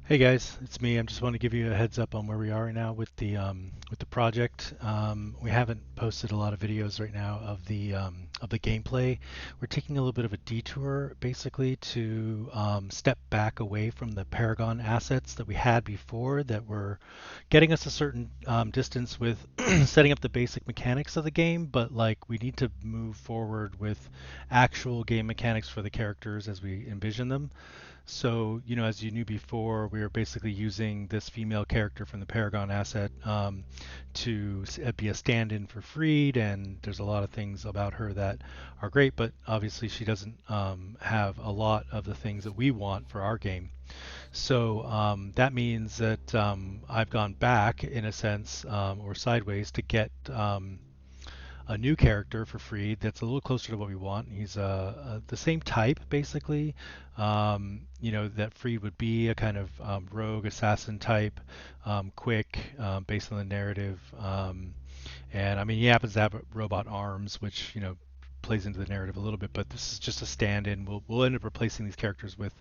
Hey guys, it's me. I just want to give you a heads up on where we are right now with the project. We haven't posted a lot of videos right now of the gameplay. We're taking a little bit of a detour, basically, to step back away from the Paragon assets that we had before that were getting us a certain distance with setting up the basic mechanics of the game, but like we need to move forward with actual game mechanics for the characters as we envision them. So, as you knew before, we were basically using this female character from the Paragon asset to be a stand-in for Freed, and there's a lot of things about her that are great, but obviously she doesn't have a lot of the things that we want for our game. So that means that I've gone back, in a sense, or sideways, to get a new character for Freed that's a little closer to what we want. He's the same type, basically. That Freed would be a kind of rogue assassin type, quick, based on the narrative. And I mean, he happens to have robot arms, which, plays into the narrative a little bit, but this is just a stand-in. We'll end up replacing these characters with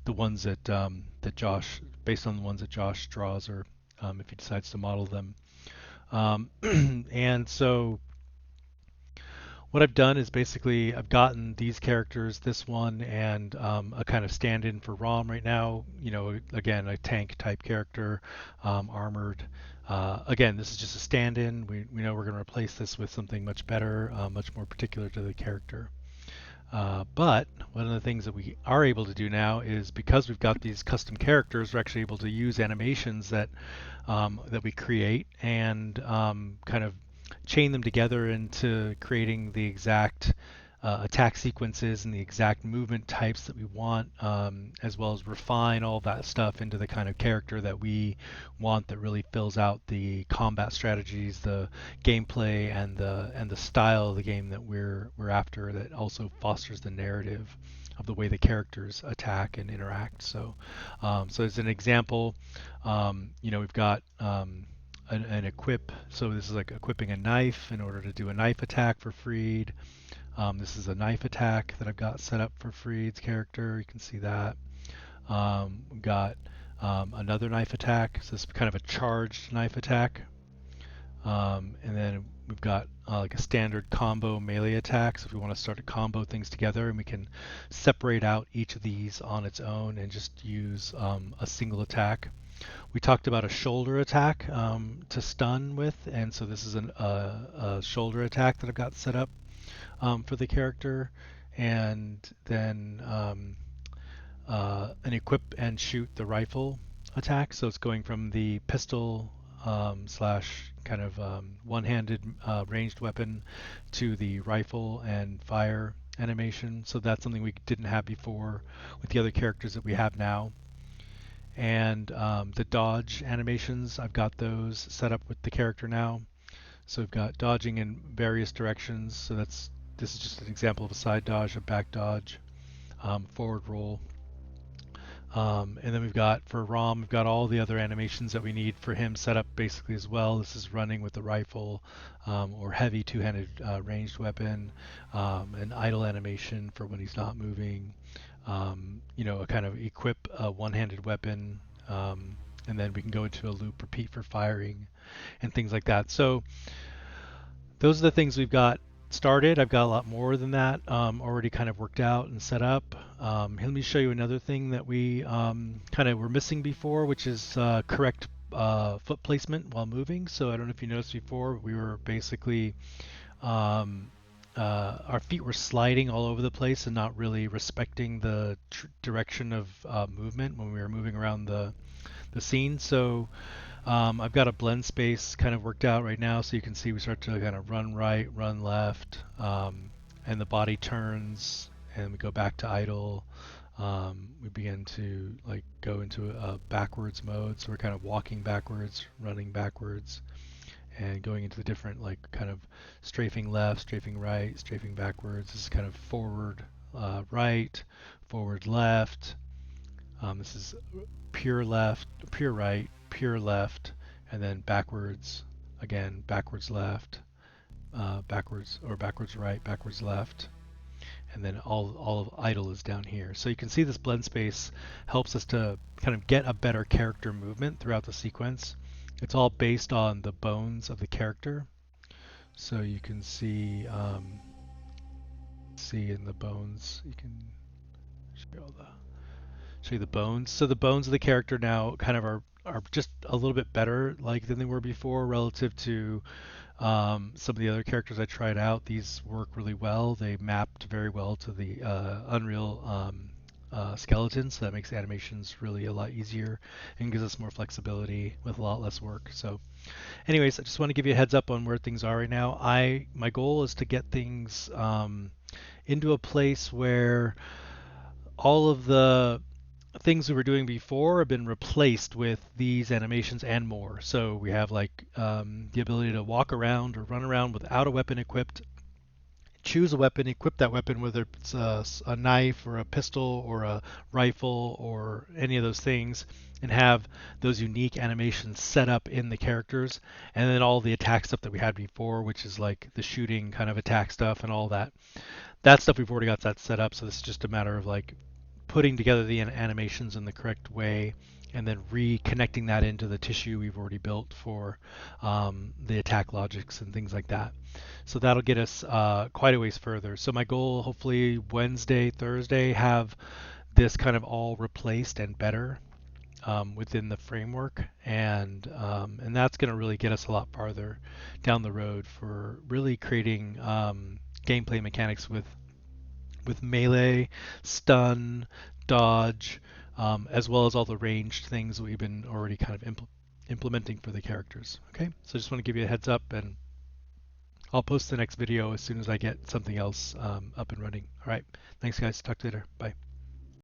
the ones that Josh, based on the ones that Josh draws, or if he decides to model them. And so what I've done is basically I've gotten these characters, this one, and a kind of stand-in for Rom right now. Again, a tank type character, armored. Again, this is just a stand-in. We know we're going to replace this with something much better, much more particular to the character. But one of the things that we are able to do now is, because we've got these custom characters, we're actually able to use animations that we create and kind of chain them together into creating the exact attack sequences and the exact movement types that we want, as well as refine all that stuff into the kind of character that we want, that really fills out the combat strategies, the gameplay, and the style of the game that we're after, that also fosters the narrative of the way the characters attack and interact. So as an example, we've got an equip. So this is like equipping a knife in order to do a knife attack for Freed. This is a knife attack that I've got set up for Freed's character. You can see that. We've got another knife attack. So this is kind of a charged knife attack. And then we've got like a standard combo melee attack. So if we want to start to combo things together, and we can separate out each of these on its own and just use a single attack. We talked about a shoulder attack to stun with, and so this is a shoulder attack that I've got set up for the character, and then an equip and shoot the rifle attack. So it's going from the pistol slash kind of one-handed ranged weapon to the rifle and fire animation. So that's something we didn't have before with the other characters that we have now. And the dodge animations, I've got those set up with the character now. So we've got dodging in various directions. So this is just an example of a side dodge, a back dodge, forward roll. And then we've got, for Rom, we've got all the other animations that we need for him set up basically as well. This is running with the rifle, or heavy two-handed ranged weapon, an idle animation for when he's not moving, a kind of equip a one-handed weapon, and then we can go into a loop repeat for firing and things like that. So those are the things we've got started. I've got a lot more than that already kind of worked out and set up. Let me show you another thing that we kind of were missing before, which is correct foot placement while moving. So I don't know if you noticed before, we were basically our feet were sliding all over the place and not really respecting the direction of movement when we were moving around the scene. So I've got a blend space kind of worked out right now, so you can see we start to kind of run right, run left, and the body turns, and we go back to idle. We begin to like go into a backwards mode, so we're kind of walking backwards, running backwards, and going into the different like kind of strafing left, strafing right, strafing backwards. This is kind of forward, right, forward left. This is pure left, pure right, pure left, and then backwards, again, backwards left, backwards, or backwards right, backwards left, and then all of idle is down here. So you can see this blend space helps us to kind of get a better character movement throughout the sequence. It's all based on the bones of the character. So you can see in the bones, you can show you the bones. So the bones of the character now kind of are just a little bit better like than they were before relative to some of the other characters I tried out. These work really well. They mapped very well to the Unreal skeletons, so that makes animations really a lot easier and gives us more flexibility with a lot less work. So anyways, I just want to give you a heads up on where things are right now. My goal is to get things into a place where all of the things we were doing before have been replaced with these animations and more. So we have like the ability to walk around or run around without a weapon equipped, choose a weapon, equip that weapon, whether it's a knife or a pistol or a rifle or any of those things, and have those unique animations set up in the characters. And then all the attack stuff that we had before, which is like the shooting kind of attack stuff and all that. That stuff we've already got that set up, so this is just a matter of like putting together the animations in the correct way and then reconnecting that into the tissue we've already built for the attack logics and things like that. So that'll get us quite a ways further. So my goal, hopefully Wednesday, Thursday, have this kind of all replaced and better within the framework, and that's going to really get us a lot farther down the road for really creating gameplay mechanics with melee, stun, dodge, as well as all the ranged things that we've been already kind of implementing for the characters. Okay, so just want to give you a heads up, and I'll post the next video as soon as I get something else up and running. All right, thanks guys. Talk to you later. Bye.